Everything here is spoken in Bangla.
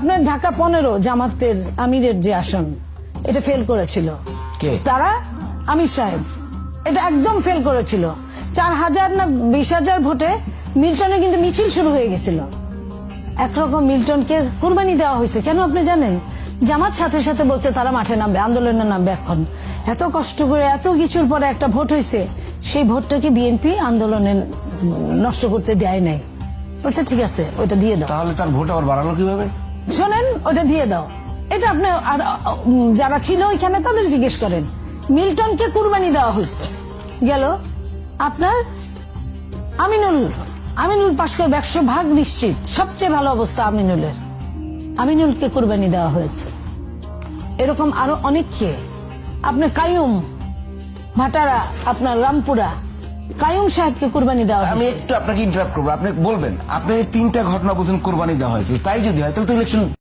আপনার ঢাকা 15 জামাতের আমিরের যে আসন, এটা ফেল করেছিল কে? তারা আমির সাহেব, এটা একদম ফেল করেছিল। 4000 না 20,000 ভোটে মিল্টনে কিন্তু মিছিল শুরু হয়ে গেছিল। একরকম মিল্টনকে কুরবানি দেওয়া হয়েছে। কেন আপনি জানেন? জামাত সাথে সাথে বলছে তারা মাঠে নামবে, আন্দোলনে নামবে। এখন এত কষ্ট করে এত কিছুর পরে একটা ভোট হয়েছে, সেই ভোটটাকে বিএনপি আন্দোলনে নষ্ট করতে দেয় নাই। বলছে ঠিক আছে, ওইটা দিয়ে দাও। তাহলে তার ভোট আবার বাড়ালো কিভাবে? শোনেন, ওটা দিয়ে দাও। এটা আপনি যারা ছিল ওইখানে তাদের জিজ্ঞেস করেন। মিল্টনকে কুরবানি দেওয়া হয়েছে, গেল আপনার আমিনুল পাশ করবে 100% নিশ্চিত। সবচেয়ে ভালো অবস্থা আমিনুলের, আমিনুলকে কুরবানি দেওয়া হয়েছে। এরকম আরো অনেককে, আপনার কাইয়ুম ভাটারা, আপনার রামপুরা কাইয়ুম সাহেবকে কুরবানি দেওয়া আমি হয়েছে। একটু আপনাকে ইন্টারাপ্ট করবো, আপনি বলবেন আপনি 3টা ঘটনা বলছেন কোরবানি দেওয়া হয়েছে, তাই যদি হয় তাহলে তো ইলেকশন